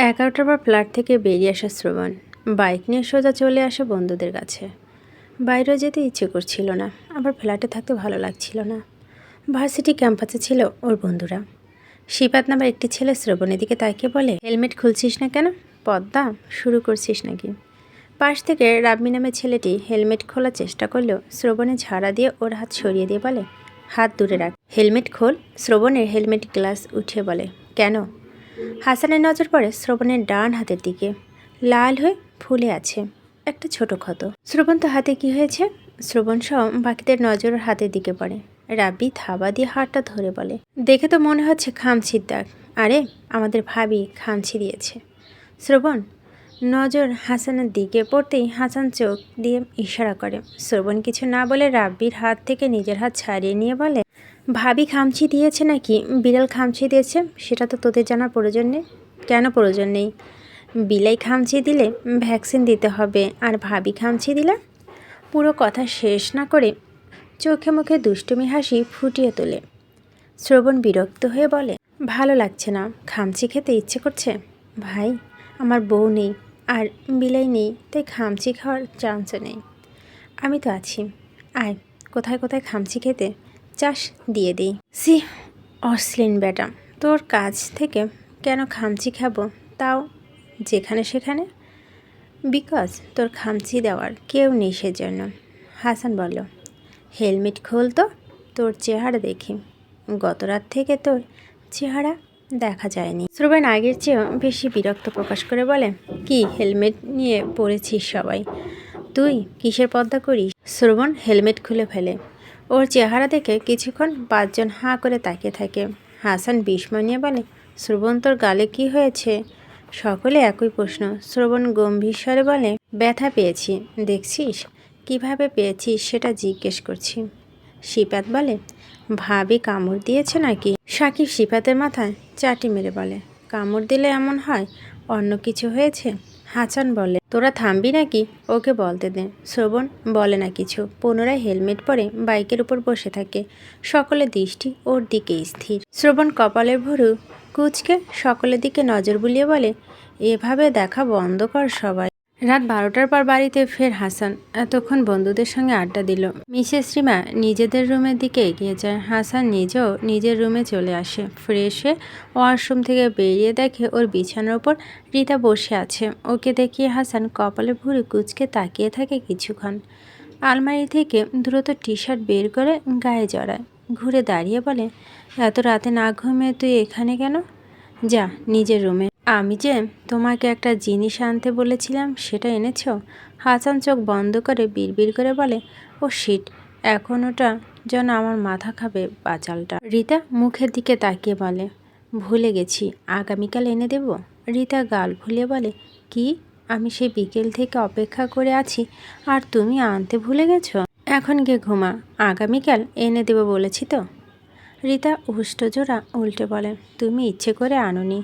11টার পর ফ্ল্যাট থেকে বেরিয়ে আসা শ্রবণ বাইক নিয়ে সোজা চলে আসে বন্ধুদের কাছে। বাইরেও যেতে ইচ্ছে করছিল না, আবার ফ্ল্যাটে থাকতে ভালো লাগছিল না। ভার্সিটি ক্যাম্পাসে ছিল ওর বন্ধুরা। শিপাত নামের একটি ছেলে শ্রবণের দিকে তাকিয়ে বলে, হেলমেট খুলছিস না কেন? পদ্মা শুরু করছিস নাকি? পাশ থেকে রাব্বি নামের ছেলেটি হেলমেট খোলার চেষ্টা করলেও শ্রবণে ঝাড়া দিয়ে ওর হাত সরিয়ে দিয়ে বলে, হাত দূরে রাখ, হেলমেট খোল। শ্রবণের হেলমেট গ্লাস উঠে বলে, কেন? হাসানের নজর পড়ে শ্রবণের ডান হাতের দিকে, লাল হয়ে ফুলে আছে একটা ছোট ক্ষত। শ্রবণ তো হাতে কি হয়েছে? শ্রবণ সহ বাকিদের নজর হাতের দিকে পড়ে। রাব্বি থাবা দিয়ে হাতটা ধরে বলে, দেখে তো মনে হচ্ছে খামচির দাগ। আরে আমাদের ভাবি খামচি দিয়েছে। শ্রবণ নজর হাসানের দিকে পড়তেই হাসান চোখ দিয়ে ইশারা করে। শ্রবণ কিছু না বলে রাব্বির হাত থেকে নিজের হাত ছাড়িয়ে নিয়ে বলে, ভাবি খামচি দিয়েছে নাকি বিড়াল খামচি দিয়েছে সেটা তো তোদের জানার প্রয়োজন নেই। কেন প্রয়োজন নেই? বিলাই খামচি দিলে ভ্যাকসিন দিতে হবে, আর ভাবি খামচি দিলে? পুরো কথা শেষ না করে চোখে মুখে দুষ্টুমি হাসি ফুটিয়ে তোলে। শ্রবণ বিরক্ত হয়ে বলে, ভালো লাগছে না, খামচি খেতে ইচ্ছে করছে। ভাই, আমার বউ নেই আর বিলাই নেই, তাই খামচি খাওয়ার চান্সও নেই। আমি তো আছি, আয় কোথায় কোথায় খামচি খেতে চাস দিয়ে দিই। সি অশ্লীল বেটা, তোর কাছ থেকে কেন খামচি খাবো, তাও যেখানে সেখানে? বিকজ তোর খামচি দেওয়ার কেউ নেই সেজন্য। হাসান বলল, হেলমেট খোল তো, তোর চেহারা দেখি। গত রাত থেকে তোর চেহারা দেখা যায়নি। শ্রবণ আগের চেয়েও বেশি বিরক্ত প্রকাশ করে বলে, কি হেলমেট নিয়ে পড়েছিস সবাই? তুই কিসের পর্দা করিস? শ্রবণ হেলমেট খুলে ফেলে। ওর চেহারা দেখে কিছুক্ষণ 5 জন হাঁ করে তাকিয়ে থাকে। হাসান বিস্ময় নিয়ে বলে, শ্রবণ তোর গালে কি হয়েছে? সকলে একই প্রশ্ন। শ্রবণ গম্ভীর স্বরে বলে, ব্যথা পেয়েছি, দেখছিস কিভাবে পেয়েছিস সেটা জিজ্ঞেস করছি। শিপাত বলে, ভাবি কামড় দিয়েছে নাকি? সাকিব শিপাতের মাথায় চাটি মেরে বলে, কামড় দিলে এমন হয়, অন্য কিছু হয়েছে? হাসান বলে, তোরা থামবি নাকি, ওকে বলতে দে। শ্রবণ বলে না কিছু, পুনরায় হেলমেট পরে বাইকের উপর বসে থাকে। সকলের দৃষ্টি ওর দিকেই স্থির। শ্রবণ কপালের ভরু কুচকে সকলের দিকে নজর বুলিয়ে বলে, এভাবে দেখা বন্ধ কর সবাই। রাত 12টার পর বাড়িতে ফের হাসান। এতক্ষণ বন্ধুদের সঙ্গে আড্ডা দিল। মিসেস রিমা নিজেদের রুমের দিকে এগিয়ে যায়। হাসান নিজেও নিজের রুমে চলে আসে। ফ্রেশ হয়ে ওয়াশরুম থেকে বেরিয়ে দেখে ওর বিছানার ওপর রিতা বসে আছে। ওকে দেখিয়ে হাসান কপালে ভুরু কুচকে তাকিয়ে থাকে কিছুক্ষণ। আলমারি থেকে দ্রুত টি শার্ট বের করে গায়ে জড়ায়, ঘুরে দাঁড়িয়ে বলে, এত রাতে না ঘুমিয়ে তুই এখানে কেন? যা নিজের রুমে। আমি যে তোমাকে একটা জিনিস আনতে বলেছিলাম সেটা এনেছ? হাসান চোখ বন্ধ করে বিড়বিড় করে বলে, ও শিট, এখন ওটা যেন আমার মাথা খাবে বাচালটা। রিতা মুখের দিকে তাকিয়ে বলে, ভুলে গেছি, আগামীকাল এনে দেব। রিতা গাল ফুলিয়ে বলে, কি? আমি সেই বিকেল থেকে অপেক্ষা করে আছি আর তুমি আনতে ভুলে গেছো? এখন গিয়ে ঘুমা, আগামীকাল এনে দেব বলেছি তো। রিতা উষ্টজোড়া উল্টে বলে, তুমি ইচ্ছে করে আনোনি।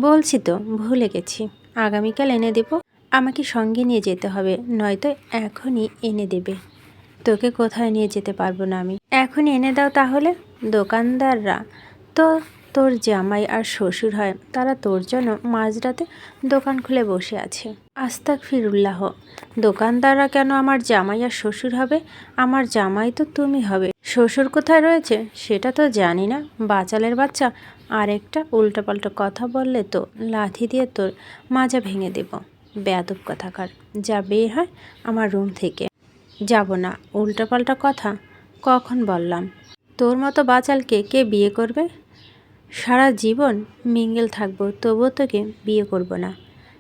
বলছি তো ভুলে গেছি, আগামীকাল এনে দেব। আমাকে সঙ্গে নিয়ে যেতে হবে, নয়তো এখনই এনে দেবে। তোকে কোথায় নিয়ে যেতে পারবো না আমি। এখনই এনে দাও তাহলে। দোকানদাররা তো তোর জামাই আর শ্বশুর হয়, তারা তোর জন্য মাঝরাতে দোকান খুলে বসে আছে। আস্তাগফিরুল্লাহ, দোকানদাররা কেন আমার জামাই আর শ্বশুর হবে? আমার জামাই তো তুমি হবে। শ্বশুর কোথায় রয়েছে সেটা তো জানি না। বাচালের বাচ্চা, আরেকটা উল্টোপাল্টা কথা বললে তো লাথি দিয়ে তোর মাজা ভেঙে দেব। বেয়াদব কথাকার, যা বের হয় আমার রুম থেকে। যাব না। উল্টোপাল্টা কথা কখন বললাম? তোর মতো বাচালকে কে বিয়ে করবে? সারা জীবন মিঙ্গেল থাকবো, তবুও তোকে বিয়ে করব না।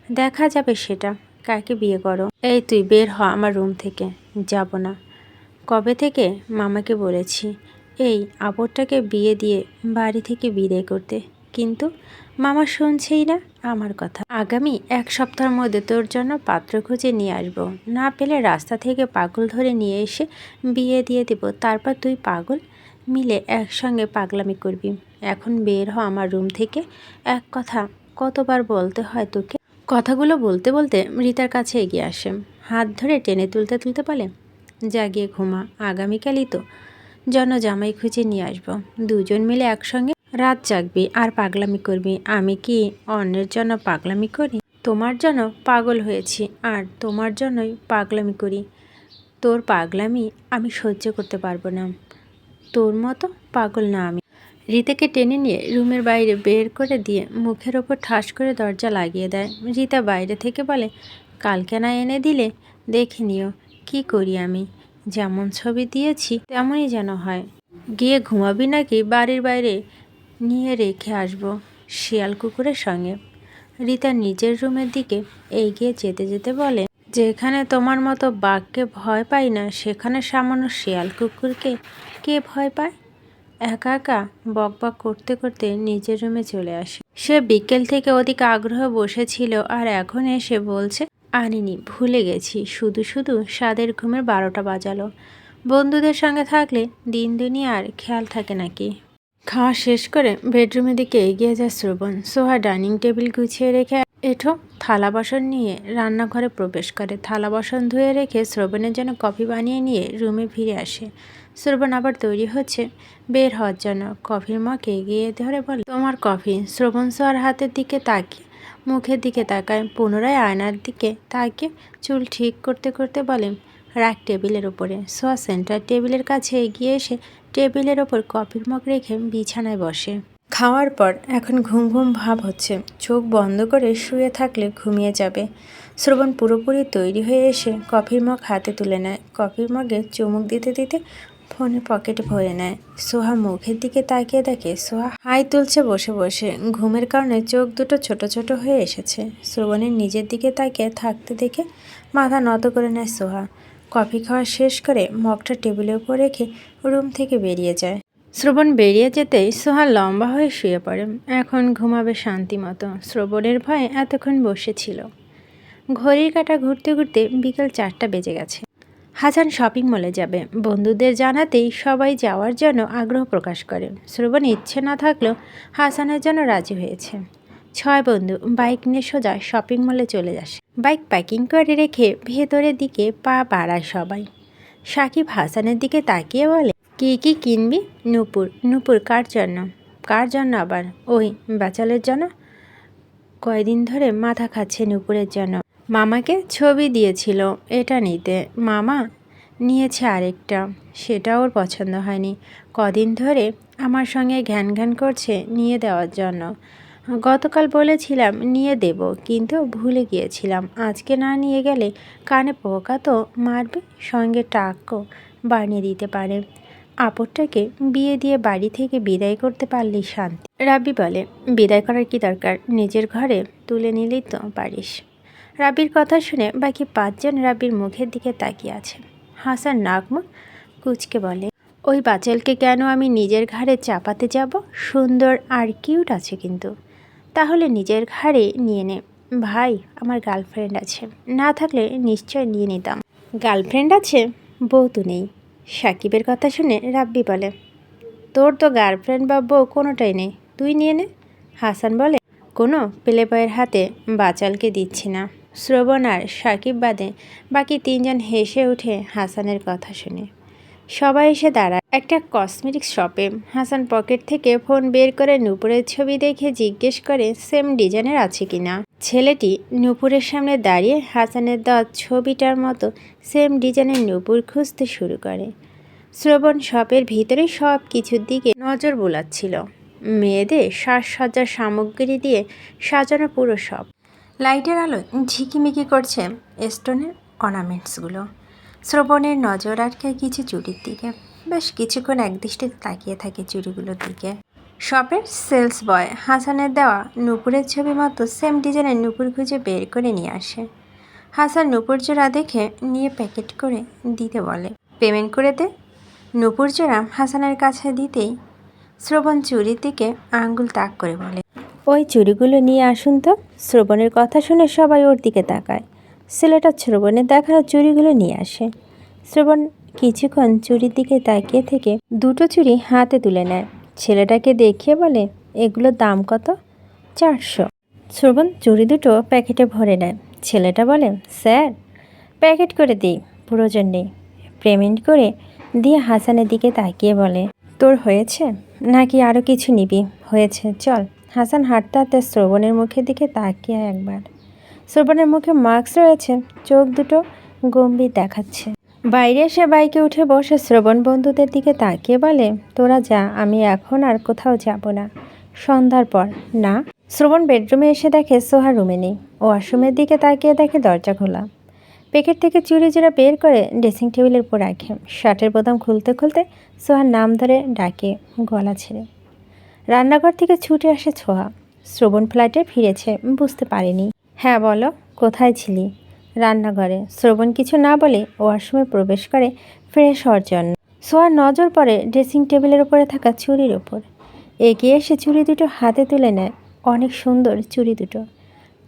দেখা যাবে সেটা, কাকে বিয়ে করো। এই তুই বের হ আমার রুম থেকে। যাব না। কবে থেকে মামাকে বলেছি এই আপরটাকে বিয়ে দিয়ে বাড়ি থেকে বিদায় করতে, কিন্তু মামা শুনছেই না আমার কথা। আগামী 1 সপ্তাহের মধ্যে তোর জন্য পাত্র খুঁজে নিয়ে আসবো, না পেলে রাস্তা থেকে পাগল ধরে নিয়ে এসে বিয়ে দিয়ে দেব। তারপর তুই পাগল মিলে একসঙ্গে পাগলামি করবি। এখন বের হ আমার রুম থেকে। এক কথা কতবার বলতে হয় তোকে? কথাগুলো বলতে বলতে রিতার কাছে এগিয়ে আসে, হাত ধরে টেনে তুলতে তুলতে বলে, জাগিয়ে ঘুমা, আগামীকালই তো জামাই খুঁজে নিয়ে আসবো। দুজন মিলে একসঙ্গে রাত জাগবি আর পাগলামি করবি। আমি কি অন্যের জন্য পাগলামি করি? তোমার জন্য পাগল হয়েছি আর তোমার জন্যই পাগলামি করি। তোর পাগলামি আমি সহ্য করতে পারবো না। তোর মতো পাগল না আমি। রিতাকে টেনে নিয়ে রুমের বাইরে বের করে দিয়ে মুখের ওপর ঠাস করে দরজা লাগিয়ে দেয়। রিতা বাইরে থেকে বলে, কালকে না এনে দিলে? দেখে নিও কি করি আমি। যেমন ছবি দিয়েছি তেমনই যেন হয়। গিয়ে ঘুমাবি নাকি বাড়ির বাইরে নিয়ে রেখে আসবো শিয়াল কুকুরের সঙ্গে? রিতা নিজের রুমের দিকে এগিয়ে যেতে যেতে বলে, যেখানে তোমার মতো বাঘকে ভয় পাই না সেখানে সামান্য শিয়াল কুকুরকে কে ভয় পায়? একা একা বকবক করতে করতে নিজের রুমে চলে আসে। সে বিকেল থেকে অধিক আগ্রহ বসেছিল আর এখন এসে বলছে, আনিনি, ভুলে গেছি। শুধু শুধু স্বাদের ঘুমের 12টা বাজালো। বন্ধুদের সঙ্গে থাকলে দিন দুনিয়ার খেয়াল থাকে নাকি? খাওয়া শেষ করে বেডরুমের দিকে এগিয়ে যায় শ্রবণ। সোহা ডাইনিং টেবিল গুছিয়ে রেখে এঠো থালা বাসন নিয়ে রান্নাঘরে প্রবেশ করে। থালা বাসন ধুয়ে রেখে শ্রবণের জন্য কফি বানিয়ে নিয়ে রুমে ফিরে আসে। শ্রবণ আবার তৈরি হচ্ছে বের হওয়ার জন্য। কফির মগ এগিয়ে ধরে বলে, তোমার কফি। শ্রবণ সোহার হাতের দিকে তাকিয়ে মুখের দিকে তাকায়, পুনরায় আয়নার দিকে তাকিয়ে চুল ঠিক করতে করতে বলে, রাখ টেবিলের ওপরে। সোহা সেন্টার টেবিলের কাছে এগিয়ে এসে টেবিলের ওপর কফির মগ রেখে বিছানায় বসে। খাওয়ার পর এখন ঘুম ঘুম ভাব হচ্ছে। চোখ বন্ধ করে শুয়ে থাকলে ঘুমিয়ে যাবে। শ্রবণ পুরোপুরি তৈরি হয়ে এসে কফির মগ হাতে তুলে নেয়। কফির মগে চুমুক দিতে দিতে ফোনের পকেটে ভরে নেয়। সোহা মুখের দিকে তাকিয়ে দেখে সোহা হাই তুলছে বসে বসে। ঘুমের কারণে চোখ দুটো ছোট ছোট হয়ে এসেছে। শ্রবণের নিজের দিকে তাকিয়ে থাকতে দেখে মাথা নত করে নেয় সোহা। কফি খাওয়া শেষ করে মগটা টেবিলের উপর রেখে রুম থেকে বেরিয়ে যায়। শ্রবণ বেরিয়ে যেতেই সোহা লম্বা হয়ে শুয়ে পড়ে। এখন ঘুমাবে শান্তি মতো। শ্রবণের ভয়ে এতক্ষণ বসেছিল। ঘড়ির কাঁটা ঘুরতে ঘুরতে বিকেল 4টা বেজে গেছে। হাসান শপিং মলে যাবে। বন্ধুদের জানাতেই সবাই যাওয়ার জন্য আগ্রহ প্রকাশ করে। শ্রবণ ইচ্ছে না থাকলেও হাসানের জন্য রাজি হয়েছে। 6 বন্ধু বাইক নিয়ে সোজা শপিং মলে চলে আসে। বাইক প্যাকিং করে রেখে ভেতরের দিকে পা বাড়ায় সবাই। সাকিব হাসানের দিকে তাকিয়ে বলে, কি কি কিনবি? নূপুর। নূপুর কার জন্য? কার জন্য আবার? ওই বাচালের জন্য। কয়দিন ধরে মাথা খাচ্ছে নূপুরের জন্য। মামাকে ছবি দিয়েছিল এটা নিতে। মামা নিয়েছে আরেকটা, সেটা ওর পছন্দ হয়নি। কদিন ধরে আমার সঙ্গে ঘ্যান ঘ্যান করছে নিয়ে দেওয়ার জন্য। গতকাল বলেছিলাম নিয়ে দেব, কিন্তু ভুলে গিয়েছিলাম। আজকে না নিয়ে গেলে কানে পোকা তো মারবে, সঙ্গে টাকও বানিয়ে দিতে পারে। আপরটাকে বিয়ে দিয়ে বাড়ি থেকে বিদায় করতে পারলেই শান্তি। রাব্বি বলে, বিদায় করার কি দরকার? নিজের ঘরে তুলে নিলেই তো পারিস। রাব্বির কথা শুনে বাকি 5 জন রাব্বির মুখের দিকে তাকিয়ে আছে। হাসান নাক মুখ কুচকে বলে, ওই বাচালকে কেন আমি নিজের ঘাড়ে চাপাতে যাব? সুন্দর আর কিউট আছে কিন্তু। তাহলে নিজের ঘাড়ে নিয়ে নে। ভাই, আমার গার্লফ্রেন্ড আছে। না থাকলে নিশ্চয় নিয়ে নিতাম। গার্লফ্রেন্ড আছে, বউ তো নেই। সাকিবের কথা শুনে রাব্বি বলে, তোর তো গার্লফ্রেন্ড বা বউ কোনোটাই নেই, তুই নিয়ে নে। হাসান বলে, কোনো পেলে বয়ের হাতে বাচালকে দিচ্ছি না। শ্রবণ আর সাকিব বাদে বাকি 3 জন হেসে ওঠে হাসানের কথা শুনে। সবাই এসে দাঁড়ায় একটা কসমেটিক্স শপে। হাসান পকেট থেকে ফোন বের করে নূপুরের ছবি দেখে জিজ্ঞেস করে সেম ডিজাইনের আছে কিনা। ছেলেটি নূপুরের সামনে দাঁড়িয়ে হাসানের দেওয়া ছবিটার মতো সেম ডিজাইনের নূপুর খুঁজতে শুরু করে। শ্রবণ শপের ভিতরে সব কিছুর দিকে নজর বোলাচ্ছিল। মেয়েদের সাজসজ্জার সামগ্রী দিয়ে সাজানো পুরো শপ। লাইটের আলো ঝিকিমিকি করছে স্টোনের অর্নামেন্টসগুলো। শ্রবণের নজর আটকায় কিছু চুড়ির দিকে। বেশ কিছুক্ষণ একদৃষ্টিতে তাকিয়ে থাকে চুড়িগুলোর দিকে। শপের সেলস বয় হাসানের দেওয়া নূপুরের ছবি মতো সেম ডিজাইনের নূপুর খুঁজে বের করে নিয়ে আসে। হাসান নূপুর জোড়া দেখে নিয়ে প্যাকেট করে দিতে বলে, পেমেন্ট করে দে। নূপুর জোড়া হাসানের কাছে দিতেই শ্রবণ চুড়ির দিকে আঙ্গুল তাক করে বলে, ওই চুড়িগুলো নিয়ে আসুন তো। শ্রবণের কথা শুনে সবাই ওর দিকে তাকায়। ছেলেটা শ্রবণের দেখানো চুড়িগুলো নিয়ে আসে। শ্রবণ কিছুক্ষণ চুড়ির দিকে তাকিয়ে থেকে 2টো চুড়ি হাতে তুলে নেয়। ছেলেটাকে দেখিয়ে বলে, এগুলোর দাম কত? 400। শ্রবণ চুড়ি দুটো প্যাকেটে ভরে নেয়। ছেলেটা বলে, স্যার প্যাকেট করে দিই, প্রয়োজন নেই। পেমেন্ট করে দিয়ে হাসানের দিকে তাকিয়ে বলে, তোর হয়েছে নাকি আরও কিছু নিবি? হয়েছে, চল। হাসান হাঁটতে হাঁটতে শ্রবণের মুখের দিকে তাকিয়ে একবার। শ্রবণের মুখে মাস্ক রয়েছে, চোখ দুটো গম্ভীর দেখাচ্ছে। বাইরে এসে বাইকে উঠে বসে শ্রবণ বন্ধুদের দিকে তাকিয়ে বলে, তোরা যা, আমি এখন আর কোথাও যাব না, সন্ধ্যার পর। না। শ্রবণ বেডরুমে এসে দেখে সোহা রুমে নেই। ওয়াশরুমের দিকে তাকিয়ে দেখে দরজা খোলা। প্যাকেট থেকে চুড়ি জোড়া বের করে ড্রেসিং টেবিলের উপর রাখে। শার্টের বোতাম খুলতে খুলতে সোহার নাম ধরে ডাকে গলা ছেড়ে। রান্নাঘর থেকে ছুটে আসে ছোঁয়া। শ্রবণ ফ্ল্যাটে ফিরেছে, বুঝতে পারেনি। হ্যাঁ বলো, কোথায় ছিলি? রান্নাঘরে। শ্রবণ কিছু না বলে ওয়াশরুমে প্রবেশ করে ফ্রেশ হওয়ার জন্য। সোহার নজর পড়ে ড্রেসিং টেবিলের উপরে থাকা চুড়ির ওপর। এগিয়ে এসে চুড়ি দুটো হাতে তুলে নেয়। অনেক সুন্দর চুড়ি দুটো।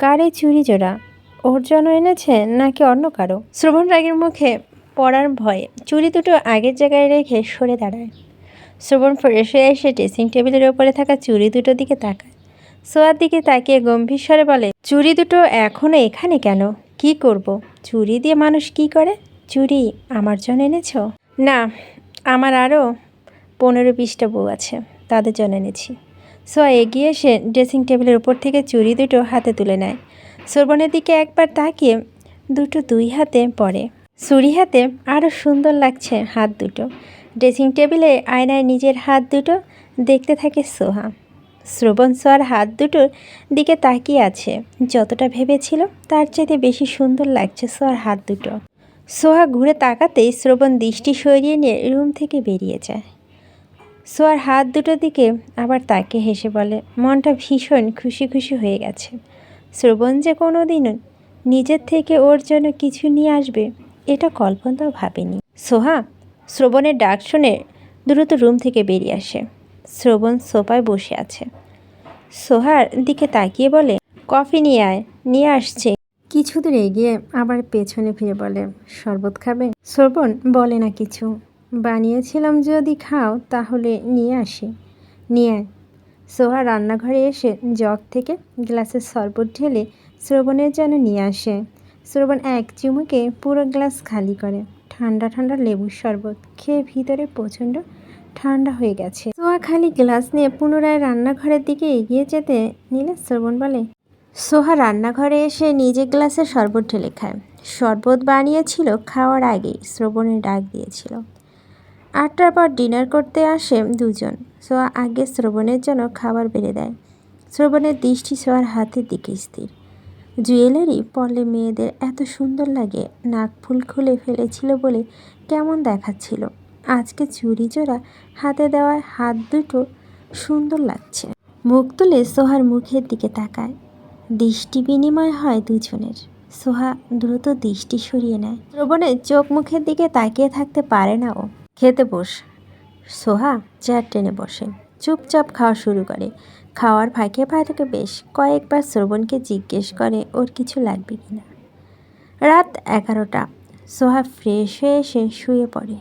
কার এই চুড়ি জোড়া? ওর জন্য এনেছে নাকি অন্য কারো? শ্রবণ রাগের মুখে পড়ার ভয়ে চুড়ি দুটো আগের জায়গায় রেখে সরে দাঁড়ায়। শ্রবণ ফ্রেশ হয়ে এসে ড্রেসিং টেবিলের ওপরে থাকা চুড়ি দুটোর দিকে তাকায়। সোয়ার দিকে তাকিয়ে গম্ভীর স্বরে বলে, চুড়ি দুটো এখনও এখানে কেন? কি করব? চুড়ি দিয়ে মানুষ কি করে? চুড়ি আমার জন্য এনেছ? না, আমার আরও 15-20টা বউ আছে, তাদের জন্য এনেছি। সোয়া এগিয়ে এসে ড্রেসিং টেবিলের উপর থেকে চুড়ি দুটো হাতে তুলে নেয়। শ্রবণের দিকে একবার তাকিয়ে দুটো দুই হাতে পড়ে। চুড়ি হাতে আরও সুন্দর লাগছে হাত দুটো। ড্রেসিং টেবিলে আয়নায় নিজের হাত দুটো দেখতে থাকে সোহা। শ্রবণ সোহার হাত দুটোর দিকে তাকিয়ে আছে। যতটা ভেবেছিল তার চাইতে বেশি সুন্দর লাগছে সোহার হাত দুটো। সোহা ঘুরে তাকাতেই শ্রবণ দৃষ্টি সরিয়ে নিয়ে রুম থেকে বেরিয়ে যায়। সোহার হাত দুটোর দিকে আবার তাকিয়ে হেসে বলে, মনটা ভীষণ খুশি খুশি হয়ে গেছে। শ্রবণ যে কোনো দিনও নিজের থেকে ওর জন্য কিছু নিয়ে আসবে এটা কল্পনাও ভাবেনি। সোহা! শ্রবণের ডাক শুনে দ্রুত রুম থেকে বেরিয়ে আসে। শ্রবণ সোফায় বসে আছে। সোহার দিকে তাকিয়ে বলে, কফি নিয়ে আয়। নিয়ে আসছে। কিছু দূর এগিয়ে আবার পেছনে ফিরে বলে, শরবত খাবে? শ্রবণ বলে না কিছু। বানিয়েছিলাম, যদি খাও তাহলে নিয়ে আসি। নিয়ে আয়। সোহা রান্নাঘরে এসে জগ থেকে গ্লাসের শরবত ঢেলে শ্রবণের জন্য নিয়ে আসে। শ্রবণ এক চুমুকে পুরো গ্লাস খালি করে। ঠান্ডা ঠান্ডা লেবুর শরবত খেয়ে ভিতরে প্রচণ্ড ঠান্ডা হয়ে গেছে। সোহা খালি গ্লাস নিয়ে পুনরায় রান্নাঘরের দিকে এগিয়ে যেতে নিলে শ্রবণ বলে, সোহা রান্নাঘরে এসে নিজে গ্লাসে শরবত ঢেলে খায়। শরবত বানিয়েছিল খাওয়ার আগেই শ্রবণের ডাক দিয়েছিল। 8টার পর ডিনার করতে আসে দুজন। সোহা আগে শ্রবণের জন্য খাবার বেড়ে দেয়। শ্রবণের দৃষ্টি সোহার হাতের দিকে স্থির। জুয়েলারি পরলে মেয়েদের এত সুন্দর লাগে, নাক ফুল খুলে ফেলেছিল বলে কেমন দেখাচ্ছিল। আজকে চুড়ি জোড়া হাতে দেওয়ায় হাত দুটো সুন্দর লাগছে। মুখ তুলে সোহার মুখের দিকে তাকায়। দৃষ্টি বিনিময় হয় দুজনের। সোহা দ্রুত দৃষ্টি সরিয়ে নেয়। শ্রবণের চোখ মুখের দিকে তাকিয়ে থাকতে পারে না ও। খেতে বস। সোহা চেয়ার টেনে বসে চুপচাপ খাওয়া শুরু করে। খাওয়ার ফাঁকে ফাঁকে বেশ কয়েকবার শ্রবণকে জিজ্ঞেস করে ওর কিছু লাগবে কিনা। রাত 11টা। সোহা ফ্রেশ হয়ে এসে শুয়ে পড়ে।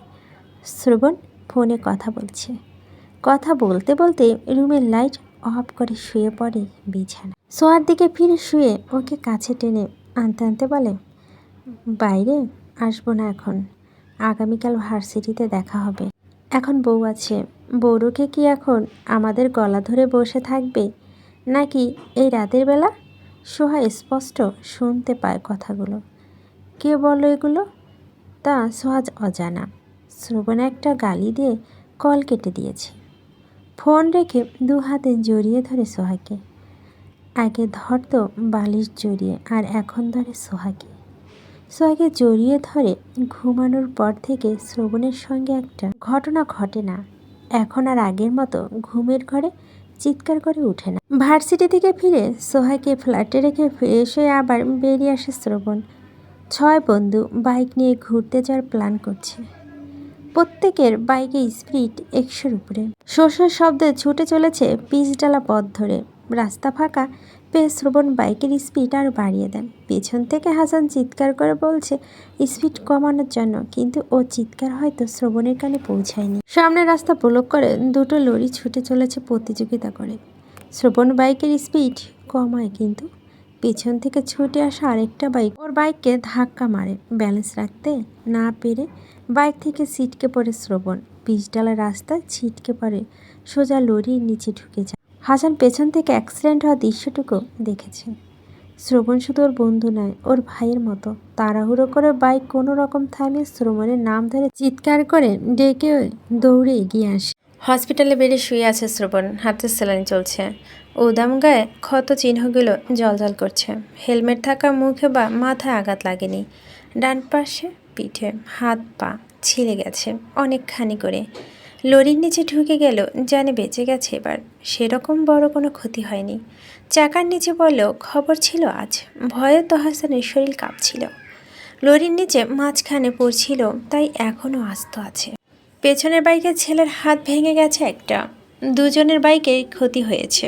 শ্রবণ ফোনে কথা বলছে। কথা বলতে বলতে রুমের লাইট অফ করে শুয়ে পড়ে বিছানা। সোহার দিকে ফিরে শুয়ে ওকে কাছে টেনে আনতে আনতে বলে, বাইরে আসবো না এখন, আগামীকাল ভার্সিটিতে দেখা হবে। এখন বউ আছে, বউরুকে কি এখন আমাদের গলা ধরে বসে থাকবে নাকি এই রাতের বেলা? সোহা স্পষ্ট শুনতে পায় কথাগুলো। কে বলো এগুলো? তা সোহা অজানা। শ্রবণ একটা গালি দিয়ে কল কেটে দিয়েছে। ফোন রেখে দু হাতে জড়িয়ে ধরে সোহাকে। আগে ধরতো বালিশ জড়িয়ে, আর এখন ধরে সোহাকে। সোহাকে জড়িয়ে ধরে ঘুমানোর পর থেকে শ্রবণের সঙ্গে একটা ঘটনা ঘটে না। এখন আর আগের মতো ঘুমের ঘরে চিৎকার করে ওঠে না। ভার্সিটি থেকে ফিরে সোহাকে ফ্ল্যাটে রেখে ফ্রেশ হয়ে আবার বেরিয়ে আসে শ্রবণ। 6 বন্ধু বাইক নিয়ে ঘুরতে যাওয়ার প্ল্যান করছে। প্রত্যেকের বাইকে স্পিড 100-র উপরে। শোষার শব্দে ছুটে চলেছে পিচঢালা পথ ধরে। রাস্তা ফাঁকা পেয়ে শ্রবণ বাইকের স্পিড আরও বাড়িয়ে দেন। পেছন থেকে হাসান চিৎকার করে বলছে স্পিড কমানোর জন্য, কিন্তু ও চিৎকার হয়তো শ্রবণের কানে পৌঁছায়নি। সামনে রাস্তা ব্লক করে দুটো লরি ছুটে চলেছে প্রতিযোগিতা করে। শ্রবণ বাইকের স্পিড কমায়, কিন্তু পেছন থেকে ছুটে আসা আরেকটা বাইক ওর বাইককে ধাক্কা মারে। ব্যালেন্স রাখতে না পেরে বাইক থেকে ছিটকে পড়ে শ্রবণ। পিচঢালা রাস্তা ছিটকে পড়ে সোজা লরির নিচে ঢুকে যায়। হাসান পেছন থেকে অ্যাক্সিডেন্ট হওয়া দৃশ্যটুকু দেখেছে। শ্রবণ শুধু ওর বন্ধু নয়, ওর ভাইয়ের মতো। তাড়াহুড়ো করে বাইক কোনো রকম থামিয়ে শ্রবণের নাম ধরে চিৎকার করে ডেকে দৌড়ে এগিয়ে আসে। হসপিটালে বেডে শুয়ে আছে শ্রবণ, হাতে স্যালাইন চলছে। উদাম গায়ে ক্ষত চিহ্নগুলো জ্বলজ্বল করছে। হেলমেট থাকা মুখে বা মাথায় আঘাত লাগেনি, ডান পাশে পিঠে হাত পা ছিলে গেছে অনেকখানি করে। লরির নিচে ঢুকে গেল, জানে বেঁচে গেছে এবার। সেরকম বড় কোনো ক্ষতি হয়নি। চাকার নিচে পড়লেও খবর ছিল আজ। ভয়ে তো হাসানের শরীর কাঁপছিল। লরির নিচে মাঝখানে পড়ছিল, তাই এখনও আস্ত আছে। পেছনের বাইকের ছেলের হাত ভেঙে গেছে একটা। দুজনের বাইকেই ক্ষতি হয়েছে।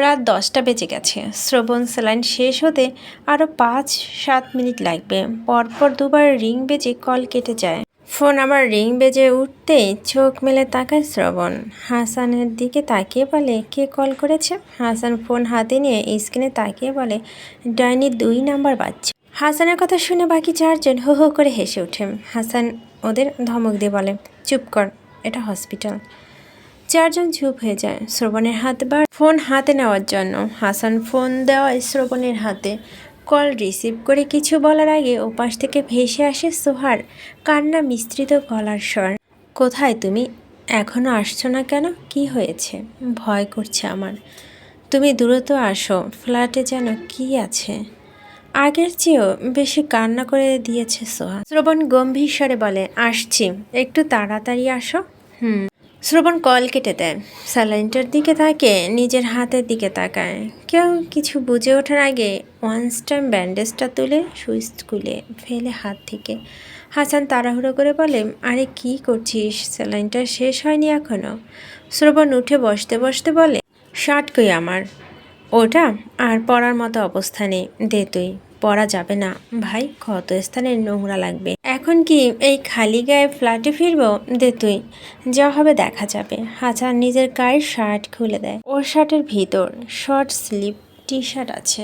রাত 10টা বেজে গেছে। শ্রবণ স্যালাইন শেষ হতে আরও 5-7 মিনিট লাগবে। পরপর দুবার রিং বেজে কল কেটে যায়। ফোন আবার রিং বেজে উঠতেই চোখ মেলে তাকায় শ্রবণ। হাসানের দিকে তাকিয়ে বলে, কে কল করেছে? হাসান ফোন হাতে নিয়ে স্ক্রিনে তাকিয়ে বলে, ডাইনি 2 নাম্বার বাজছে। হাসানের কথা শুনে বাকি 4জন হো হো করে হেসে ওঠে। হাসান ওদের ধমক দিয়ে বলে, চুপ কর, এটা হসপিটাল। 4জন চুপ হয়ে যায়। শ্রবণের ফোন হাতে নেওয়ার জন্য। হাসান ফোন দেওয়ায় শ্রবণের হাতে। কল রিসিভ করে কিছু বলার আগে ওপাশ থেকে ভেসে আসে সোহার কান্না মিশ্রিত গলার স্বর। কোথায় তুমি? এখনও আসছো না কেন? কি হয়েছে? ভয় করছে আমার। তুমি দ্রুত আসো, ফ্ল্যাটে যেন কি আছে। আগের চেয়েও বেশি কান্না করে দিয়েছে সোহা। শ্রবণ গম্ভীর স্বরে বলে, আসছি, একটু তাড়াতাড়ি আসো। শ্রবণ কল কেটে দেয়। স্যালাইনটার দিকে তাকিয়ে নিজের হাতের দিকে তাকায়। কেউ কিছু বুঝে ওঠার আগে ওয়ান্স টাইম ব্যান্ডেজটা তুলে সুইচ খুলে ফেলে হাত থেকে। হাসান তাড়াহুড়ো করে বলে, আরে কি করছিস? স্যালাইনটা শেষ হয়নি এখনও। শ্রবণ উঠে বসতে বসতে বলে, শার্ট কই আমার? ওটা আর পরার মতো অবস্থা নেই, দে তুই। পরা যাবে না ভাই, ক্ষত স্থানে নোংরা লাগবে। এখন কি এই খালি গায়ে ফ্ল্যাটে ফিরবো? দে তুই, যা হবে দেখা যাবে। হাসান নিজের গায়ের শার্ট খুলে দেয়। ওর শার্টের ভিতর শর্ট স্লিভ টি শার্ট আছে,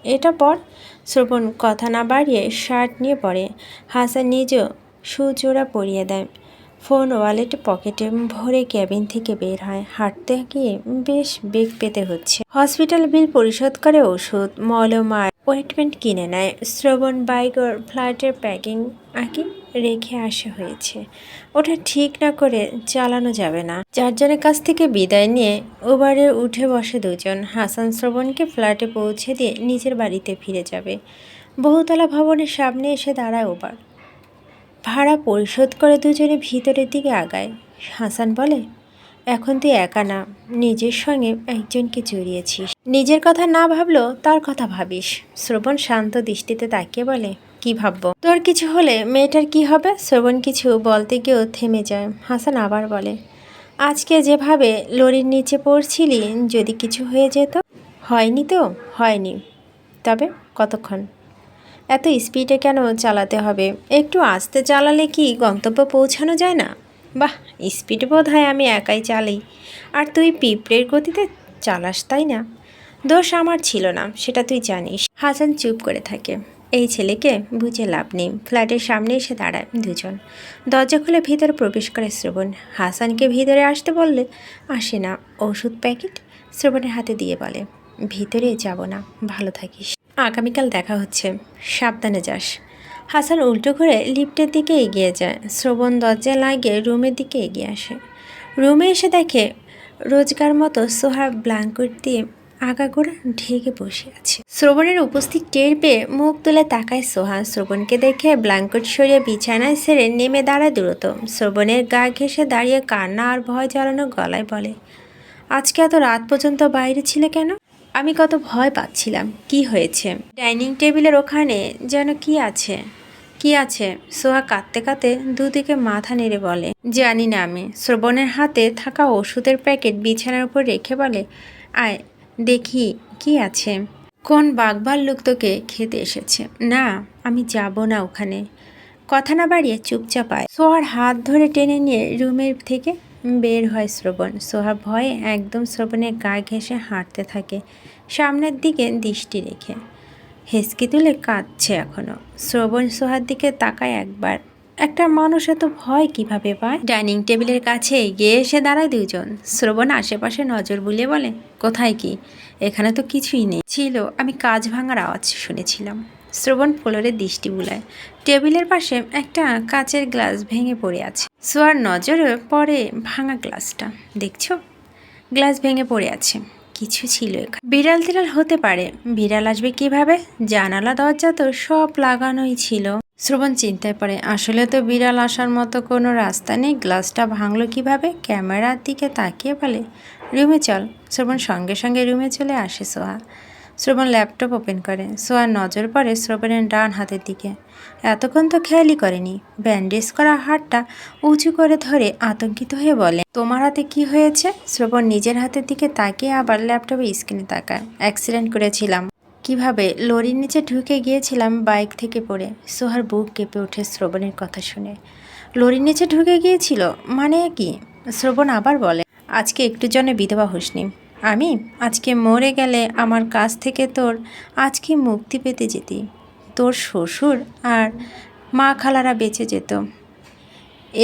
এটা পর। শ্রবণ কথা না বাড়িয়ে শার্ট নিয়ে পড়ে। হাসান নিজেও সুজোড়া পরিয়ে দেয়। ফোন ওয়ালেট পকেটে ভরে ক্যাবিন থেকে বের হয়। হাঁটতে গিয়ে বেশ বেগ পেতে হচ্ছে। হসপিটাল বিল পরিশোধ করে ওষুধ মলম অয়েন্টমেন্ট কিনে নেয়। শ্রবণ বাইক ওর ফ্ল্যাটের প্যাকিং আঁকি রেখে আসা হয়েছে। ওটা ঠিক না করে চালানো যাবে না। 4জনের কাছ থেকে বিদায় নিয়ে উবারে উঠে বসে 2জন। হাসান শ্রবণকে ফ্ল্যাটে পৌঁছে দিয়ে নিজের বাড়িতে ফিরে যাবে। বহুতলা ভবনের সামনে এসে দাঁড়ায় উবার। ভাড়া পরিশোধ করে 2জনে ভিতরের দিকে আগায়। হাসান বলে, এখন তুই একা না, নিজের সঙ্গে একজনকে জড়িয়েছিস। নিজের কথা না ভাবলেও তার কথা ভাবিস। শ্রবণ শান্ত দৃষ্টিতে তাকিয়ে বলে, কি ভাববো? তোর কিছু হলে মেয়েটার কি হবে? শ্রবণ কিছু বলতে গিয়েও থেমে যায়। হাসান আবার বলে, আজকে যেভাবে লরির নিচে পড়ছিলি, যদি কিছু হয়ে যেত? হয়নি তো হয়নি, তবে কতক্ষণ? এত স্পিডে কেন চালাতে হবে? একটু আস্তে চালালে কি গন্তব্য পৌঁছানো যায় না? বাহ, স্পিড বোধ হয় আমি একাই চালাই, আর তুই পিঁপড়ের গতিতে চালাস, তাই না? দোষ আমার ছিল না, সেটা তুই জানিস। হাসান চুপ করে থাকে। এই ছেলেকে বুঝে লাভ নেই। ফ্ল্যাটের সামনে এসে দাঁড়ায় 2জন। দরজা খুলে ভিতরে প্রবেশ করে শ্রবণ। হাসানকে ভিতরে আসতে বললে আসে না। ওষুধ প্যাকেট শ্রবণের হাতে দিয়ে বলে, ভিতরে যাব না, ভালো থাকিস, আগামীকাল দেখা হচ্ছে, সাবধানে যাস। হাসান উল্টো ঘুরে লিফটের দিকে এগিয়ে যায়। শ্রবণ দরজা লাগিয়ে রুমের দিকে এগিয়ে আসে। রুমে এসে দেখে রোজগার মতো সোহা ব্ল্যাঙ্কেট দিয়ে আগাগোড়া ঢেকে বসে আছে। শ্রবণের উপস্থিত টের পেয়ে মুখ তুলে তাকায় সোহা। শ্রবণকে দেখে ব্ল্যাঙ্কেট সরিয়ে বিছানায় ছেড়ে নেমে দাঁড়ায় দ্রুত। শ্রবণের গা ঘেঁষে দাঁড়িয়ে কান্না আর ভয় জ্বালানো গলায় বলে, আজকে এত রাত পর্যন্ত বাইরে ছিলে কেন? আমি কত ভয় পাচ্ছিলাম। কি হয়েছে? ডাইনিং টেবিলের ওখানে যেন কি আছে? কি আছে? সোহা কাঁদতে কাঁদতে দুদিকে মাথা নেড়ে বলে, জানি না আমি। শ্রবণের হাতে থাকা ওষুধের প্যাকেট বিছানার উপর রেখে বলে, আয় দেখি কি আছে। কোন বাঘভাল্লুক তোকে খেতে এসেছে? না, আমি যাব না ওখানে। কথা না বাড়িয়ে চুপচাপ আয়। সোহার হাত ধরে টেনে নিয়ে রুমের থেকে বের হয় শ্রবণ। সোহা ভয়ে একদম শ্রবণের গা ঘেঁষে হাঁটতে থাকে, সামনের দিকে দৃষ্টি রেখে। হেসকি তুলে কাঁদছে এখনও। শ্রবণ সোহার দিকে তাকায় একবার, একটা মানুষ এত ভয় কিভাবে পায়? ডাইনিং টেবিলের কাছে এগিয়ে এসে দাঁড়ায় দুজন। শ্রবণ আশেপাশে নজর বুলিয়ে বলে, কোথায় কি? এখানে তো কিছুই নেই। ছিল, আমি কাঁচ ভাঙার আওয়াজ শুনেছিলাম। শ্রবণ ফ্লোরে দৃষ্টি বুলায়। টেবিলের পাশে একটা কাচের গ্লাস ভেঙে পড়ে আছে। সোয়ার নজরে পড়ে ভাঙা গ্লাসটা। দেখছো, গ্লাস ভেঙে পড়ে আছে। কিছু ছিল এখানে। বিড়াল টিড়াল হতে পারে। বিড়াল আসবে কিভাবে? জানালা দরজা তো সব লাগানোই ছিল। শ্রবণ চিন্তায় পড়ে, আসলে তো বিড়াল আসার মতো কোনো রাস্তা নেই। গ্লাসটা ভাঙলো কিভাবে? ক্যামেরার দিকে তাকিয়ে বলে, রুমে চল। শ্রবণ সঙ্গে সঙ্গে রুমে চলে আসে সোহা। শ্রবণ ল্যাপটপ ওপেন করে। সোহার নজর পড়ে শ্রবণের ডান হাতের দিকে। এতক্ষণ তো খেয়ালই করেনি। ব্যান্ডেজ করা হাতটা উঁচু করে ধরে আতঙ্কিত হয়ে বলে, তোমার হাতে কি হয়েছে? শ্রবণ নিজের হাতের দিকে তাকিয়ে আবার ল্যাপটপে স্ক্রিনে তাকায়। অ্যাক্সিডেন্ট করেছিলাম। কিভাবে? লরির নিচে ঢুকে গিয়েছিলাম বাইক থেকে পড়ে। সোহার বুক কেঁপে ওঠে শ্রবণের কথা শুনে। লরির নিচে ঢুকে গিয়েছিল মানে কি? শ্রবণ আবার বলে, আজকে একটু জনে বিধবা হোসনি। আমি আজকে মরে গেলে আমার কাছ থেকে তোর আজকে মুক্তি পেতে যেতি। তোর শ্বশুর আর মা খালারা বেঁচে যেত।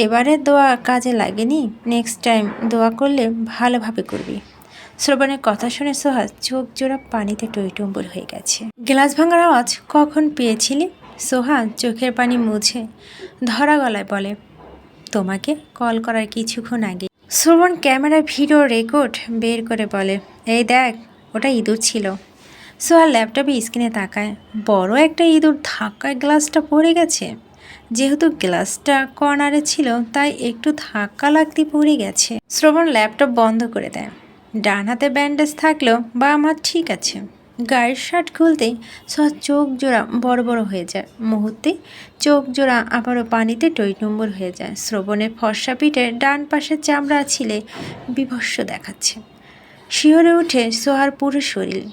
এবারে দোয়া কাজে লাগেনি। নেক্সট টাইম দোয়া করলে ভালোভাবে করবি। শ্রবণের কথা শুনে সোহা চোখ জোড়া পানিতে টইটম্বুর হয়ে গেছে। গ্লাস ভাঙার আওয়াজ কখন পেয়েছিলি? সোহা চোখের পানি মুছে ধরা গলায় বলে, তোমাকে কল করার কিছুক্ষণ আগে। শ্রবণ ক্যামেরায় ভিডিও রেকর্ড বের করে বলে, এই দেখ, ওটা ইঁদুর ছিল। সোহা ল্যাপটপে স্ক্রিনে তাকায়। বড় একটা ইঁদুর ধাক্কায় গ্লাসটা পড়ে গেছে। যেহেতু গ্লাসটা কর্নারে ছিল তাই একটু ধাক্কা লাগতে পড়ে গেছে। শ্রবণ ল্যাপটপ বন্ধ করে দেয়। ডান হাতে ব্যান্ডেজ থাকলেও বাম হাত ঠিক আছে। গায়ের শার্ট খুলতেই সব চোখ জোড়া বড় বড় হয়ে যায়। মুহূর্তে চোখ জোড়া আবারও পানিতে টইটুম্বুর হয়ে যায়। শ্রবণের ফর্সা পিঠে ডান পাশের চামড়া ছিলে বিভৎস দেখাচ্ছে। শিহরে উঠে সোহার পুরো শরীর।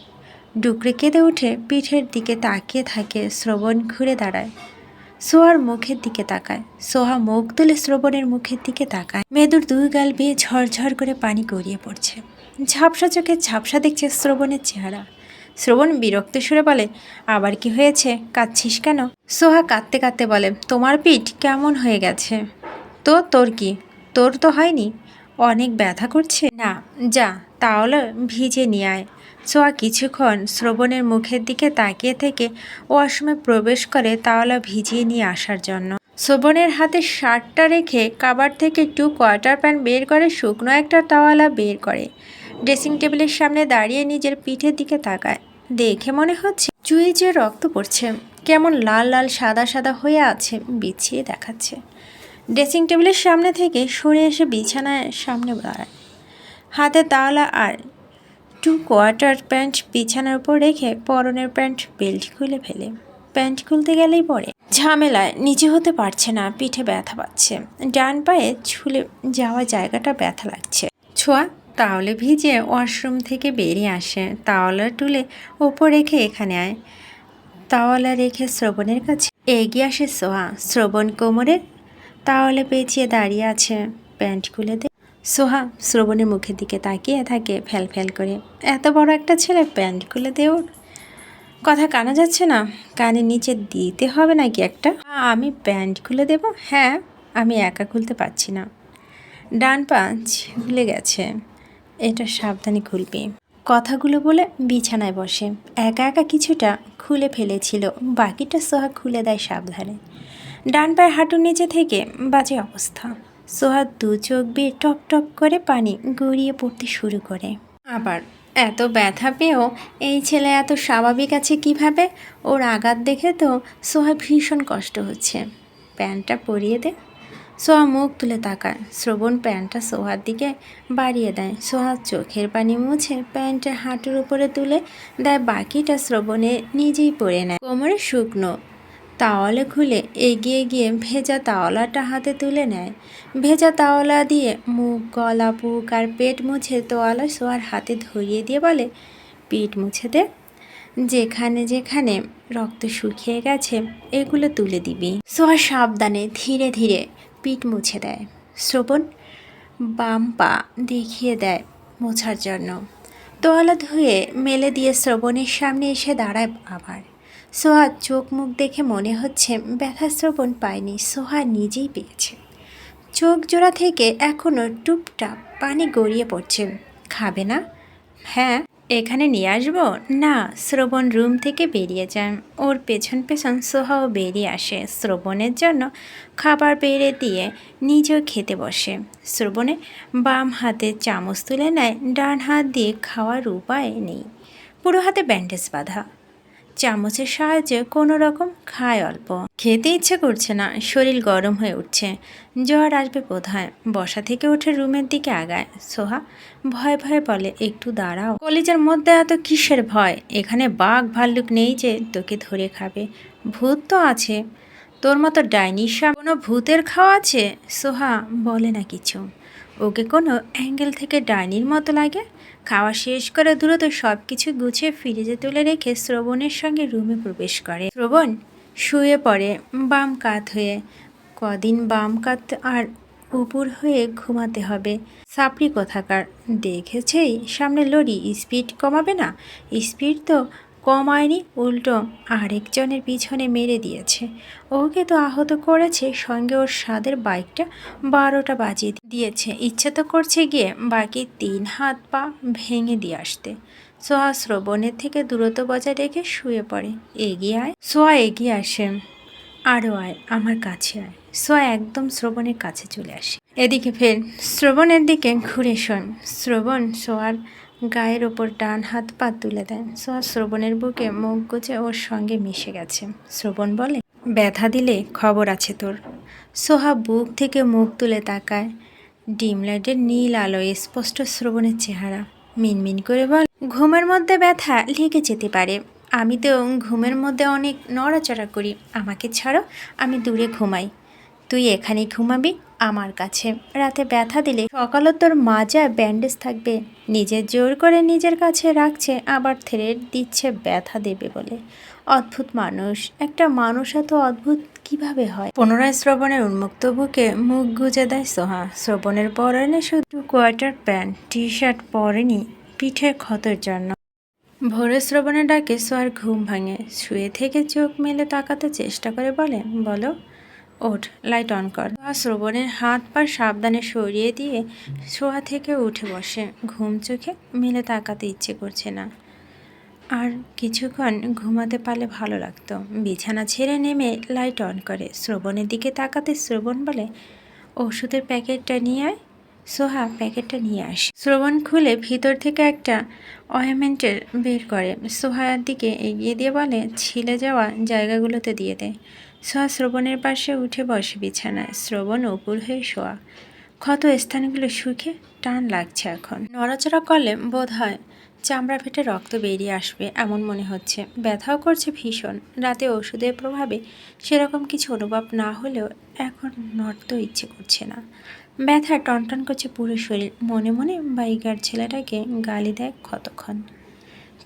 ডুকরে কেঁদে উঠে পিঠের দিকে তাকিয়ে থাকে। শ্রবণ ঘুরে দাঁড়ায়, সোহার মুখের দিকে তাকায়। সোহা মুখ তুলে শ্রবণের মুখের দিকে তাকায়। মেদুর দুই গাল বেয়ে ঝরঝর করে পানি গড়িয়ে পড়ছে। ঝাপসা চোখে ঝাপসা দেখছে শ্রবণের চেহারা। শ্রবণ বিরক্ত সুরে বলে, আবার কি হয়েছে? কাঁদছিস কেন? সোহা কাঁদতে কাঁদতে বলে, তোমার পিঠ কেমন হয়ে গেছে? তো তোর কি? তোর তো হয়নি। অনেক ব্যথা করছে না? যা তাহলে ভিজে নিয়ে আয়। সোহা কিছুক্ষণ শ্রবণের মুখের দিকে তাকিয়ে থেকে ওয়াশরুমে প্রবেশ করে তাওয়ালা ভিজিয়ে নিয়ে আসার জন্য। শ্রবণের হাতে শার্টটা রেখে কাবার থেকে 2 কোয়ার্টার প্যান্ট বের করে শুকনো একটা তাওয়ালা বের করে। ড্রেসিং টেবিলের সামনে দাঁড়িয়ে নিজের পিঠের দিকে তাকায়। দেখে মনে হচ্ছে চুয়ে যে রক্ত পড়ছে। কেমন লাল লাল সাদা সাদা হয়ে আছে, বিছিয়ে দেখাচ্ছে। ড্রেসিং টেবিলের সামনে থেকে সরে এসে বিছানায় সামনে দাঁড়ায়। হাতে তাওয়ালা আর 2 কোয়ার্টার প্যান্ট বিছানার উপর রেখে পরনের প্যান্ট বেল্ট খুলে ফেলে। প্যান্ট খুলতে গেলেই পরে ঝামেলায় নিচে হতে পারছে না। পিঠে ব্যথা পাচ্ছে। ডান পায়ে ঝুলে যাওয়া জায়গাটা ব্যথা লাগছে। ছোঁয়া তাহলে ভিজে ওয়াশরুম থেকে বেরিয়ে আসে। তাওয়ালা তুলে ওপর রেখে এখানে আয়। তাওয়ালা রেখে শ্রবণের কাছে এগিয়ে আসে সোহা। শ্রবণ কোমরে তাওয়ালে পেঁচিয়ে দাঁড়িয়ে আছে। প্যান্ট খুলে দে। সোহা শ্রবণের মুখের দিকে তাকিয়ে থাকে ফ্যাল ফ্যাল করে। এত বড় একটা ছেলে, প্যান্ট খুলে দে ওর। কথা কানা যাচ্ছে না? কানের নিচে দিতে হবে নাকি একটা? আমি প্যান্ট খুলে দেব? হ্যাঁ, আমি একা খুলতে পারছি না। ডান পা ঝুলে গেছে, এটা সাবধানে খুলবি। কথাগুলো বলে বিছানায় বসে। একা একা কিছুটা খুলে ফেলেছিল, বাকিটা সোহা খুলে দেয় সাবধানে। ডান পায়ে হাঁটুর নিচে থেকে বাজে অবস্থা। সোহার 2 চোখ বেয়ে টপ টপ করে পানি গড়িয়ে পড়তে শুরু করে। আবার এত ব্যথা পেয়েও এই ছেলে এত স্বাভাবিক আছে কিভাবে? ওর আঘাত দেখে তো সোহা ভীষণ কষ্ট হচ্ছে। প্যান্টটা পরিয়ে দে। সোহা মুখ তুলে তাকায়। শ্রবণ প্যান্টটা সোহার দিকে বাড়িয়ে দেয়। সোহার চোখের পানি মুছে প্যান্টটা হাঁটুর উপরে তুলে দেয়। বাকিটা শ্রবণে নিজেই পরে নেয়। কোমরে শুকনো তাওয়ালে খুলে এগিয়ে গিয়ে ভেজা তাওয়ালাটা হাতে তুলে নেয়। ভেজা তাওয়ালা দিয়ে মুখ, গলা, বুক আর পেট মুছে তোয়ালা সোহার হাতে ধরিয়ে দিয়ে বলে, পিঠ মুছে দে। যেখানে যেখানে রক্ত শুকিয়ে গেছে এগুলো তুলে দিবি। সোহা সাবধানে ধীরে ধীরে পিঠ মুছে দেয়। শ্রবণ বাম পা দেখিয়ে দেয় মোছার জন্য। তোয়ালা ধুয়ে মেলে দিয়ে শ্রবণের সামনে এসে দাঁড়ায় আবার। সোহা চোখ মুখ দেখে মনে হচ্ছে ব্যথা শ্রবণ পায়নি, সোহা নিজেই পেয়েছে। চোখ জোড়া থেকে এখনও টুপটাপ পানি গড়িয়ে পড়ছে। খাবে না? হ্যাঁ, এখানে নিয়ে আসবো? না। শ্রবণ রুম থেকে বেরিয়ে যায়। ওর পেছন পেছন সোহাও বেরিয়ে আসে শ্রবণের জন্য খাবার বেড়ে দিয়ে নিজেও খেতে বসে। শ্রবণে বাম হাতে চামচ তুলে নেয়, ডান হাত দিয়ে খাওয়ার উপায় নেই। পুরো হাতে ব্যান্ডেজ বাঁধা। চামচের সাহায্যে কোনো রকম খায় অল্প। খেতে ইচ্ছে করছে না, শরীর গরম হয়ে উঠছে, জ্বর আসবে বোধহয়। বসা থেকে উঠে রুমের দিকে আগায়। সোহা ভয়ে ভয়ে বলে, একটু দাঁড়াও। কলেজের মধ্যে এত কিসের ভয়? এখানে বাঘ ভাল্লুক নেই যে তোকে ধরে খাবে। ভূত তো আছে, তোর মতো ডাইনি সাপ। কোনো ভূতের খাওয়া আছে? সোহা বলে না কিছু। ওকে কোনো অ্যাঙ্গেল থেকে ডাইনির মতো লাগে। খাওয়া শেষ করে দ্রুত সব কিছু গুছিয়ে ফ্রিজে তুলে রেখে শ্রবণের সঙ্গে রুমে প্রবেশ করে। শ্রবণ শুয়ে পড়ে বাম কাত হয়ে। কদিন বাম কাত আর উপর হয়ে ঘুমাতে হবে। সাপড়ি কোথাকার, দেখেছেই সামনে লরি, স্পিড কমাবে না? স্পিড তো কমায়নি, উল্টো আরেকজনের পিছনে মেরে দিয়েছে। ওকে তো আহত করেছে, সঙ্গে ওর স্বাদের বাইকটা 12টা বাজিয়ে দিয়েছে। ইচ্ছে তো করছে গিয়ে বাকি 3 হাত পা ভেঙে দিয়ে আসতে। সোহা শ্রবণের থেকে দূরত্ব বজায় রেখে শুয়ে পড়ে। এগিয়ে আয়। সোহা এগিয়ে আসে। আরও আয়, আমার কাছে আয়। সোহা একদম শ্রবণের কাছে চলে আসে। এদিকে ফের শ্রবণের দিকে ঘুরে শোন। শ্রবণ সোহার গায়ের ওপর ডান হাত পা তুলে দেয়। সোহা শ্রবণের বুকে মুখ গুজে ওর সঙ্গে মিশে গেছে। শ্রবণ বলে, ব্যথা দিলে খবর আছে তোর। সোহা বুক থেকে মুখ তুলে তাকায়। ডিম লাইটের নীল আলোয় স্পষ্ট শ্রবণের চেহারা। মিনমিন করে বল, ঘুমের মধ্যে ব্যথা লেগে যেতে পারে। আমি তো ঘুমের মধ্যে অনেক নড়াচড়া করি। আমাকে ছাড়ো, আমি দূরে ঘুমাই। তুই এখানেই ঘুমাবি আমার কাছে। রাতে ব্যথা দিলে সকালে তোর মাজা ব্যান্ডেজ থাকবে। নিজের জোর করে নিজের কাছে রাখছে, আবার থ্রেট দিচ্ছে ব্যথা দেবে বলে। অদ্ভুত মানুষ। একটা মানুষ এত অদ্ভুত কিভাবে হয়? পুনরায় শ্রবণের উন্মুক্ত বুকে মুখ গুজে দেয় সোহা। শ্রবণের পরনে শুধু কোয়ার্টার প্যান্ট, টি শার্ট পরেনি পিঠের ক্ষতের জন্য। ভোরে শ্রবণের ডাকে সোহার ঘুম ভাঙে। শুয়ে থেকে চোখ মেলে তাকাতে চেষ্টা করে বলে, বলো। ওঠ, লাইট অন কর। সোহা শ্রবণের হাত পা সাবধানে সরিয়ে দিয়ে শোয়া থেকে উঠে বসে। ঘুম চোখে মেলে তাকাতে ইচ্ছে করছে না। আর কিছুক্ষণ ঘুমাতে পারলে ভালো লাগতো। বিছানা ছেড়ে নেমে লাইট অন করে। শ্রবণের দিকে তাকাতে শ্রবণ বলে, ওষুধের প্যাকেটটা নিয়ে আয়। সোহা প্যাকেটটা নিয়ে আসে। শ্রবণ খুলে ভিতর থেকে একটা অয়েনমেন্টের বের করে। সোহার দিকে এগিয়ে দিয়ে বলে, ছিলে যাওয়া জায়গাগুলোতে দিয়ে দেয়। সোহা শ্রবণের পাশে উঠে বসে বিছানায়। শ্রবণ উপর হয়ে শোয়া। ক্ষত স্থানগুলো শুকে টান লাগছে এখন। নড়াচড়া করলে বোধ হয় চামড়া ফেটে রক্ত বেরিয়ে আসবে এমন মনে হচ্ছে। ব্যথাও করছে ভীষণ। রাতে ওষুধের প্রভাবে সেরকম কিছু অনুভব না হলেও এখন নড়তেও ইচ্ছে করছে না। ব্যথা টনটন করছে পুরো শরীর। মনে মনে বাইকার ছেলেটাকে গালি দেয় কতক্ষণ।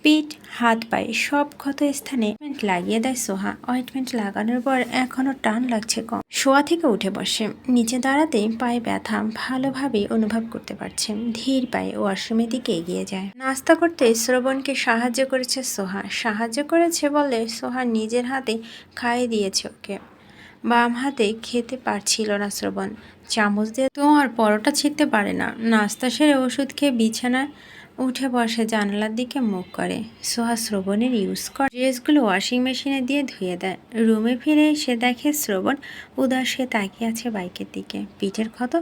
পিঠ, হাত পায়ে সব ক্ষত স্থানে অয়েন্টমেন্ট লাগিয়ে দেয় সোহা। অয়েন্টমেন্ট লাগানোর পর এখনও টান লাগছে কম। শোয়া থেকে উঠে বসে। নিচে দাঁড়াতেই পায়ে ব্যথা ভালোভাবেই অনুভব করতে পারছে। ধীর পায়ে ওয়াশরুমের দিকে এগিয়ে যায়। নাস্তা করতে শ্রবণকে সাহায্য করেছে সোহা। সাহায্য করেছে বলে সোহা নিজের হাতে খাইয়ে দিয়েছে ওকে। বাম হাতে খেতে পারছিল না শ্রবণ। চামচ দিয়ে তো আর পরোটা ছিঁড়তে পারে না। নাস্তা সেরে ওষুধ খেয়ে বিছানায় উঠে বসে জানালার দিকে মুখ করে। সোহা শ্রবণের ইউজ করা ড্রেসগুলো ওয়াশিং মেশিনে দিয়ে ধুয়ে দেয়। রুমে ফিরে এসে দেখে শ্রবণ উদাস হয়ে তাকিয়ে আছে বাইকের দিকে। পিঠের ক্ষত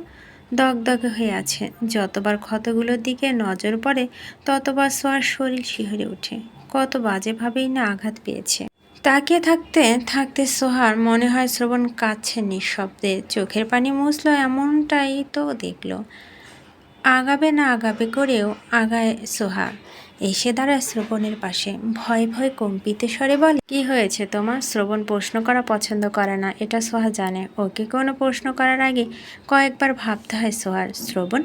দগদগে হয়ে আছে। যতবার ক্ষতগুলোর দিকে নজর পড়ে ততবার সোহার শরীর শিহরে ওঠে। কত বাজেভাবেই না আঘাত পেয়েছে। তাকিয়ে থাকতে থাকতে সোহার মনে হয় শ্রবণ কাঁদছে নিঃশব্দে। চোখের পানি মুছলো, এমনটাই তো দেখলো। আগাবে না আগাবে করেও আগায় সোহা। এসে দাঁড়ায় শ্রবণের পাশে। ভয় ভয় কম্পিত স্বরে বলে, কি হয়েছে তোমার? শ্রবণ প্রশ্ন করা পছন্দ করে না, এটা সোহা জানে। ওকে কোনো প্রশ্ন করার আগে কয়েকবার ভাবতে হয় সোহার। শ্রবণ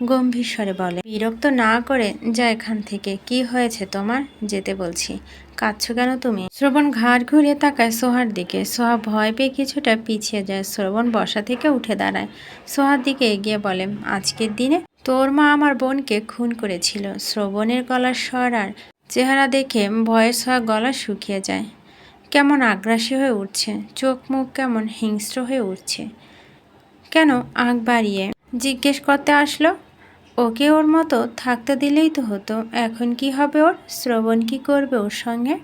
গম্ভীর স্বরে বলে, বিরক্ত না করে যা এখান থেকে। কি হয়েছে তোমার? যেতে বলছি। কাঁদছো কেন তুমি? শ্রবণ ঘাড় ঘুরিয়ে তাকায় সোহার দিকে। সোহা ভয় পেয়ে কিছুটা পিছিয়ে যায়। শ্রবণ বসা থেকে উঠে দাঁড়ায়। সোহার দিকে এগিয়ে বলে, আজকের দিনে তোর মা আমার বোনকে খুন করেছিল। শ্রবণের গলার স্বর আর চেহারা দেখে ভয়ে সোহা গলা শুকিয়ে যায়। কেমন আগ্রাসী হয়ে উঠছে, চোখ মুখ কেমন হিংস্র হয়ে উঠছে। কেন আগ বাড়িয়ে জিজ্ঞেস করতে আসলো? ওকে ওর মতো থাকতে দিলেই তো হতো। এখন কি হবে ওর? শ্রবণ কি করবে ওর সঙ্গে?